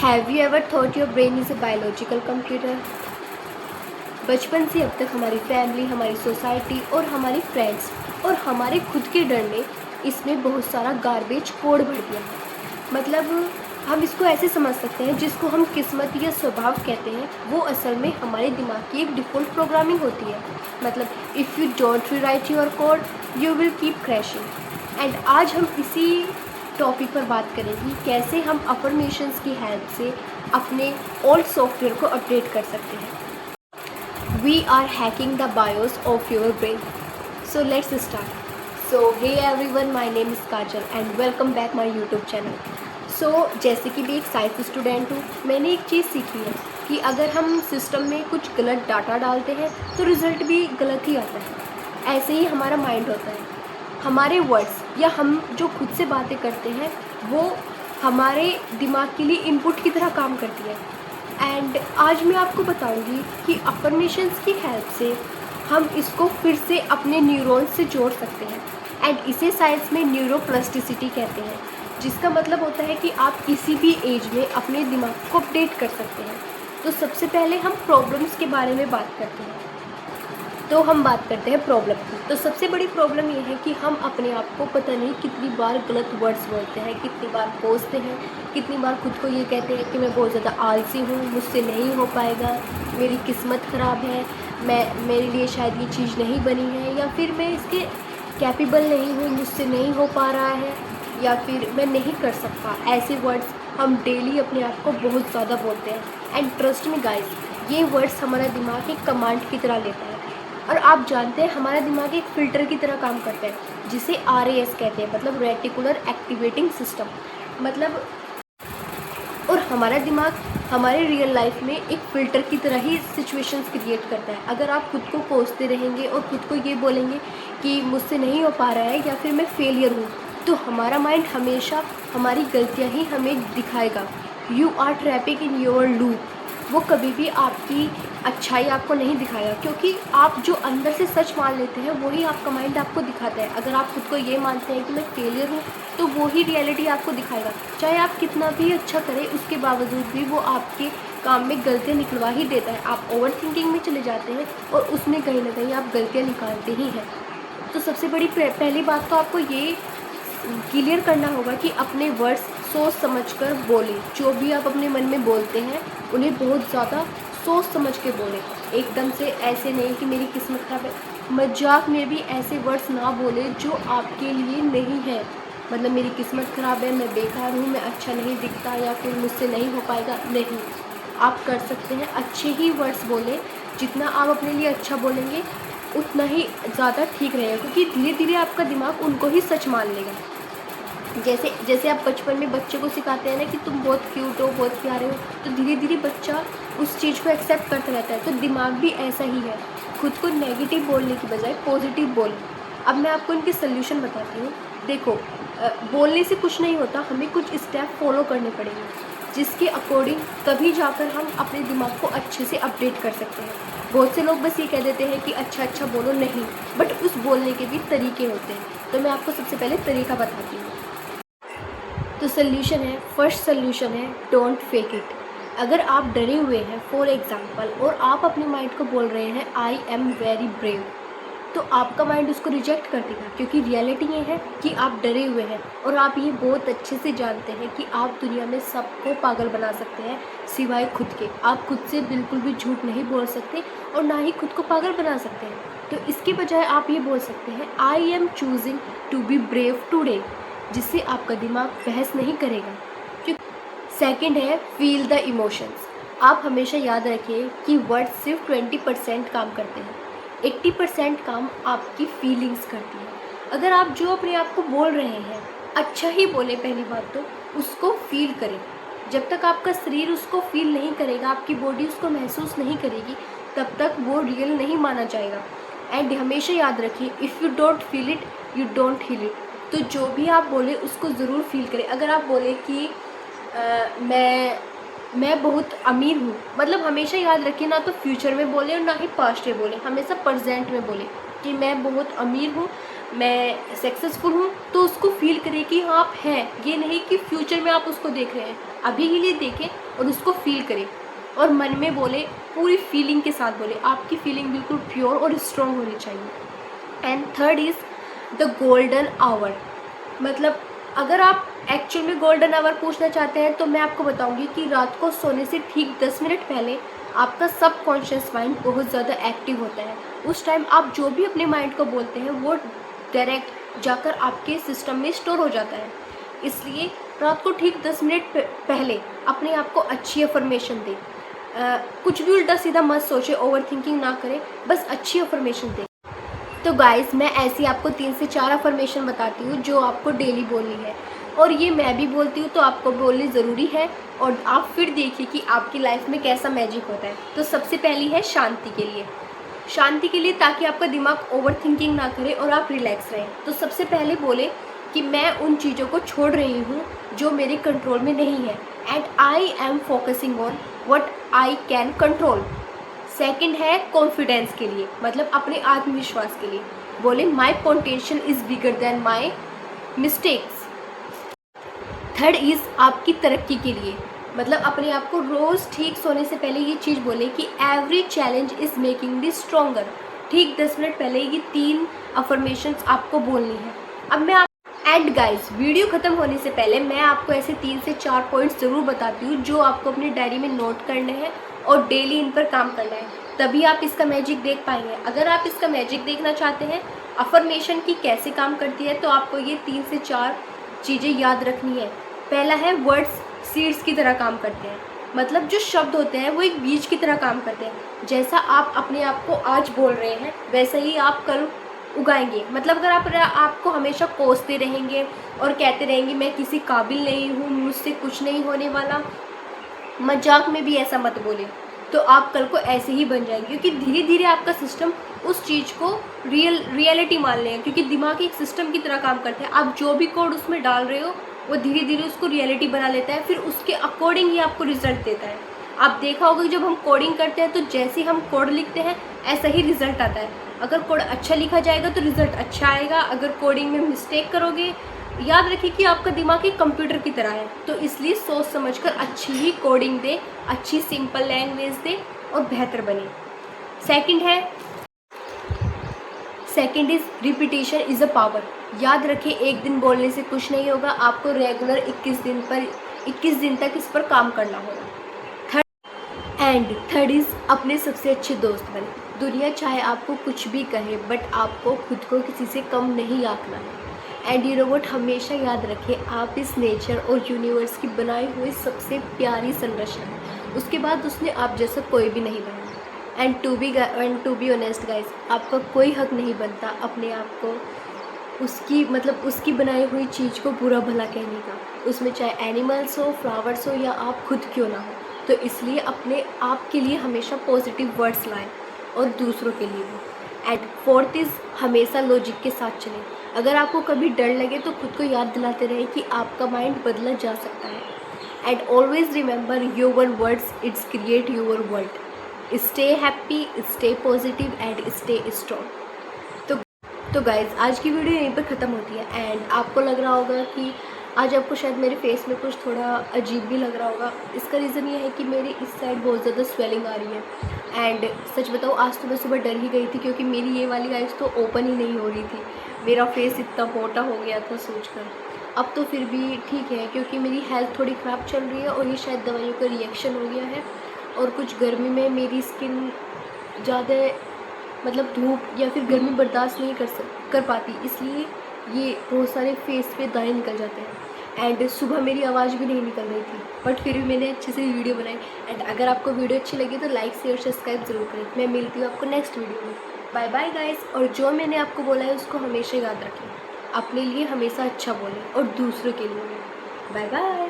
Have you ever thought your brain is a biological computer? बचपन से अब तक हमारी फैमिली, हमारी सोसाइटी और हमारी फ्रेंड्स और हमारे खुद के डर ने इसमें बहुत सारा गार्बेज कोड भर दिया है। मतलब हम इसको ऐसे समझ सकते हैं, जिसको हम किस्मत या स्वभाव कहते हैं, वो असल में हमारे दिमाग की एक डिफ़ॉल्ट प्रोग्रामिंग होती है। मतलब if you don't rewrite your code you will keep crashing. And आज हम इसी टॉपिक पर बात करेंगे, कैसे हम अफर्मेशंस की हेल्प से अपने ओल्ड सॉफ्टवेयर को अपडेट कर सकते हैं। We are hacking the BIOS of your brain. So let's start. So hey everyone, my name is Kajal and welcome back my YouTube channel. So जैसे कि मैं एक साइंस स्टूडेंट हूँ, मैंने एक चीज़ सीखी है कि अगर हम सिस्टम में कुछ गलत डाटा डालते हैं तो रिज़ल्ट भी गलत ही आता है। ऐसे ही हमारा माइंड होता है। हमारे वर्ड्स या हम जो खुद से बातें करते हैं वो हमारे दिमाग के लिए इनपुट की तरह काम करती है। एंड आज मैं आपको बताऊंगी कि अफर्मेशंस की हेल्प से हम इसको फिर से अपने न्यूरॉन्स से जोड़ सकते हैं। एंड इसे साइंस में न्यूरोप्लास्टिसिटी कहते हैं, जिसका मतलब होता है कि आप किसी भी एज में अपने दिमाग को अपडेट कर सकते हैं। तो सबसे पहले हम प्रॉब्लम्स के बारे में बात करते हैं। तो हम बात करते हैं प्रॉब्लम की। तो सबसे बड़ी प्रॉब्लम ये है कि हम अपने आप को पता नहीं कितनी बार गलत वर्ड्स बोलते हैं, कितनी बार कोसते हैं, कितनी बार खुद को ये कहते हैं कि मैं बहुत ज़्यादा आलसी हूँ, मुझसे नहीं हो पाएगा, मेरी किस्मत ख़राब है, मेरे लिए शायद ये चीज़ नहीं बनी है, या फिर मैं इसके कैपेबल नहीं हूँ, मुझसे नहीं हो पा रहा है, या फिर मैं नहीं कर सकता। ऐसे वर्ड्स हम डेली अपने आप को बहुत ज़्यादा बोलते हैं। एंड ट्रस्ट में गाइस, ये वर्ड्स हमारा दिमाग एक कमांड की तरह लेता है। और आप जानते हैं हमारा दिमाग एक फ़िल्टर की तरह काम करता है, जिसे RAS कहते हैं, मतलब रेटिकुलर एक्टिवेटिंग सिस्टम। मतलब और हमारा दिमाग हमारे रियल लाइफ में एक फ़िल्टर की तरह ही सिचुएशंस क्रिएट करता है। अगर आप खुद को कोसते रहेंगे और खुद को ये बोलेंगे कि मुझसे नहीं हो पा रहा है या फिर मैं फेलियर हूँ, तो हमारा माइंड हमेशा हमारी गलतियाँ ही हमें दिखाएगा। You are trapping in your loop. वो कभी भी आपकी अच्छाई आपको नहीं दिखाएगा, क्योंकि आप जो अंदर से सच मान लेते हैं वही आपका माइंड आपको दिखाता है। अगर आप खुद को ये मानते हैं कि मैं फेलियर हूँ, तो वो ही रियलिटी आपको दिखाएगा। चाहे आप कितना भी अच्छा करें, उसके बावजूद भी वो आपके काम में गलतियाँ निकलवा ही देता है। आप ओवर थिंकिंग में चले जाते हैं और उसमें कहीं ना कहीं आप गलतियाँ निकालते ही हैं। तो सबसे बड़ी पहली बात तो आपको ये क्लियर करना होगा कि अपने वर्ड्स सोच समझकर बोलें। जो भी आप अपने मन में बोलते हैं उन्हें बहुत ज़्यादा सोच समझ के बोलें। एकदम से ऐसे नहीं कि मेरी किस्मत खराब है, मजाक में भी ऐसे वर्ड्स ना बोलें जो आपके लिए नहीं है। मतलब मेरी किस्मत ख़राब है, मैं बेकार हूँ, मैं अच्छा नहीं दिखता, या फिर मुझसे नहीं हो पाएगा। नहीं, आप कर सकते हैं। अच्छे ही वर्ड्स बोलें। जितना आप अपने लिए अच्छा बोलेंगे उतना ही ज़्यादा ठीक रहेगा, क्योंकि धीरे धीरे आपका दिमाग उनको ही सच मान लेगा। जैसे जैसे आप बचपन में बच्चे को सिखाते हैं ना कि तुम बहुत क्यूट हो, बहुत प्यारे हो, तो धीरे धीरे बच्चा उस चीज़ को एक्सेप्ट करता रहता है। तो दिमाग भी ऐसा ही है, खुद को नेगेटिव बोलने की बजाय पॉजिटिव बोलें। अब मैं आपको इनके सोल्यूशन बताती हूँ। देखो, बोलने से कुछ नहीं होता, हमें कुछ स्टेप फॉलो करने पड़ेंगे, जिसके अकॉर्डिंग तभी जाकर हम अपने दिमाग को अच्छे से अपडेट कर सकते हैं। बहुत से लोग बस ये कह देते हैं कि अच्छा अच्छा बोलो, नहीं, बट उस बोलने के भी तरीके होते हैं। तो मैं आपको सबसे पहले तरीका बताती हूँ। तो सोल्यूशन है, फर्स्ट सोल्यूशन है डोंट फेक इट। अगर आप डरे हुए हैं फॉर एग्जांपल और आप अपने माइंड को बोल रहे हैं आई एम वेरी ब्रेव, तो आपका माइंड उसको रिजेक्ट कर देगा, क्योंकि रियलिटी ये है कि आप डरे हुए हैं और आप ये बहुत अच्छे से जानते हैं कि आप दुनिया में सबको पागल बना सकते हैं सिवाय खुद के। आप खुद से बिल्कुल भी झूठ नहीं बोल सकते और ना ही खुद को पागल बना सकते हैं। तो इसके बजाय आप ये बोल सकते हैं I am choosing to be brave today, जिससे आपका दिमाग बहस नहीं करेगा। सेकंड है फील द इमोशंस। आप हमेशा याद रखिए कि वर्ड्स सिर्फ 20% काम करते हैं, 80% काम आपकी फीलिंग्स करती है। अगर आप जो अपने आप को बोल रहे हैं अच्छा ही बोले, पहली बात तो उसको फील करें। जब तक आपका शरीर उसको फील नहीं करेगा, आपकी बॉडी उसको महसूस नहीं करेगी, तब तक वो रियल नहीं माना जाएगा। एंड हमेशा याद रखिए if you don't feel it you don't heal it. तो जो भी आप बोले उसको ज़रूर फील करें। अगर आप बोले कि मैं बहुत अमीर हूँ, मतलब हमेशा याद रखिए ना तो फ्यूचर में बोले और ना ही पास्ट में बोले, हमेशा प्रेजेंट में बोले कि मैं बहुत अमीर हूँ, मैं सक्सेसफुल हूँ, तो उसको फील करें कि हाँ आप हैं। ये नहीं कि फ्यूचर में आप उसको देख रहे हैं, अभी के लिए देखें और उसको फील करें और मन में बोले, पूरी फीलिंग के साथ बोले। आपकी फीलिंग बिल्कुल प्योर और स्ट्रॉन्ग होनी चाहिए। And third is the golden hour. मतलब अगर आप एक्चुअल में गोल्डन आवर पूछना चाहते हैं तो मैं आपको बताऊंगी कि रात को सोने से ठीक 10 मिनट पहले आपका सबकॉन्शियस माइंड बहुत ज़्यादा एक्टिव होता है। उस टाइम आप जो भी अपने माइंड को बोलते हैं वो डायरेक्ट जाकर आपके सिस्टम में स्टोर हो जाता है। इसलिए रात को ठीक 10 मिनट पहले अपने आप को अच्छी अफर्मेशन दें। कुछ भी उल्टा सीधा मत सोचे, ओवर थिंकिंग ना करें, बस अच्छी अफर्मेशन दें। तो गाइस, मैं ऐसी आपको 3 से 4 अफर्मेशन बताती हूँ जो आपको डेली बोलनी है, और ये मैं भी बोलती हूँ तो आपको बोलनी ज़रूरी है, और आप फिर देखिए कि आपकी लाइफ में कैसा मैजिक होता है। तो सबसे पहली है शांति के लिए। शांति के लिए, ताकि आपका दिमाग ओवर थिंकिंग ना करे और आप रिलैक्स रहें। तो सबसे पहले बोले कि मैं उन चीज़ों को छोड़ रही हूँ जो मेरे कंट्रोल में नहीं है, and I am focusing on what I can control. Second है कॉन्फिडेंस के लिए, मतलब अपने आत्मविश्वास के लिए। बोले माई potential is bigger than my mistakes. Third is आपकी तरक्की के लिए, मतलब अपने आप को रोज़ ठीक सोने से पहले ये चीज़ बोले कि every challenge is making me stronger. ठीक 10 मिनट पहले ये 3 अफर्मेशंस आपको बोलनी है। अब मैं एंड गाइस, वीडियो ख़त्म होने से पहले मैं आपको ऐसे 3 से 4 पॉइंट्स ज़रूर बताती हूँ जो आपको अपनी डायरी में नोट करने हैं और डेली इन पर काम करना है, तभी आप इसका मैजिक देख पाएंगे। अगर आप इसका मैजिक देखना चाहते हैं, अफर्मेशन की कैसे काम करती है, तो आपको ये 3 से 4 चीज़ें याद रखनी है। पहला है वर्ड्स सीड्स की तरह काम करते हैं, मतलब जो शब्द होते हैं वो एक बीज की तरह काम करते हैं। जैसा आप अपने आप को आज बोल रहे हैं वैसा ही आप कल उगाएंगे। मतलब अगर आप आपको हमेशा कोसते रहेंगे और कहते रहेंगे मैं किसी काबिल नहीं हूँ, मुझसे कुछ नहीं होने वाला, मजाक में भी ऐसा मत बोले, तो आप कल को ऐसे ही बन जाएंगे, क्योंकि धीरे धीरे आपका सिस्टम उस चीज़ को रियलिटी मान लेगा, क्योंकि दिमाग एक सिस्टम की तरह काम करता है। आप जो भी कोड उसमें डाल रहे हो वो धीरे धीरे उसको रियलिटी बना लेता है, फिर उसके अकॉर्डिंग ही आपको रिजल्ट देता है। आप देखा होगा कि जब हम कोडिंग करते हैं तो जैसे हम कोड लिखते हैं ऐसा ही रिजल्ट आता है। अगर कोड अच्छा लिखा जाएगा तो रिजल्ट अच्छा आएगा, अगर कोडिंग में मिस्टेक करोगे, याद रखिए कि आपका दिमाग एक कंप्यूटर की तरह है, तो इसलिए सोच समझकर अच्छी ही कोडिंग दे, अच्छी सिंपल लैंग्वेज दे और बेहतर बने। Second is repetition is a power. याद रखिए, एक दिन बोलने से कुछ नहीं होगा, आपको रेगुलर 21 दिन तक इस पर काम करना होगा। थर्ड इज़ अपने सबसे अच्छे दोस्त बने। दुनिया चाहे आपको कुछ भी कहे, बट आपको खुद को किसी से कम नहीं आंकना है। एंड यू नो व्हाट, हमेशा याद रखें आप इस नेचर और यूनिवर्स की बनाई हुई सबसे प्यारी संरचना है, उसके बाद उसने आप जैसा कोई भी नहीं बनाया। And to be honest guys, आपका कोई हक नहीं बनता अपने आप को उसकी बनाई हुई चीज़ को बुरा भला कहने का, उसमें चाहे एनिमल्स हो, फ्लावर्स हो, या आप खुद क्यों ना हो। तो इसलिए अपने आप के लिए हमेशा पॉजिटिव वर्ड्स लाएं और दूसरों के लिए भी। एंड फोर्थ इज़ हमेशा लॉजिक के साथ चलें। अगर आपको कभी डर लगे तो खुद को याद दिलाते रहें कि आपका माइंड बदला जा सकता है। And always remember your words it's create your world. Stay happy, stay positive and stay strong. तो गाइज़, आज की वीडियो यहीं पर ख़त्म होती है। एंड आपको लग रहा होगा कि आज आपको शायद मेरे फेस में कुछ थोड़ा अजीब भी लग रहा होगा। इसका रीज़न ये है कि मेरी इस साइड बहुत ज़्यादा स्वेलिंग आ रही है। एंड सच बताऊँ, आज तो मैं सुबह डर ही गई थी, क्योंकि मेरी ये वाली आइज़ तो ओपन ही नहीं हो रही थी। मेरा फेस इतना मोटा हो गया था सोचकर। अब तो फिर भी ठीक है, क्योंकि मेरी हेल्थ थोड़ी ख़राब चल रही है और ये शायद दवाइयों का रिएक्शन हो गया है, और कुछ गर्मी में मेरी स्किन ज़्यादा मतलब धूप या फिर गर्मी बर्दाश्त नहीं कर पाती, इसलिए ये बहुत सारे फेस पे दाने निकल जाते हैं। एंड सुबह मेरी आवाज़ भी नहीं निकल रही थी, बट फिर भी मैंने अच्छे से वीडियो बनाई। एंड अगर आपको वीडियो अच्छी लगी तो लाइक शेयर सब्सक्राइब ज़रूर करें। मैं मिलती हूँ आपको नेक्स्ट वीडियो में। Bye bye guys. और जो मैंने आपको बोला है उसको हमेशा याद रखें, अपने लिए हमेशा अच्छा बोलें और दूसरों के लिए। Bye bye.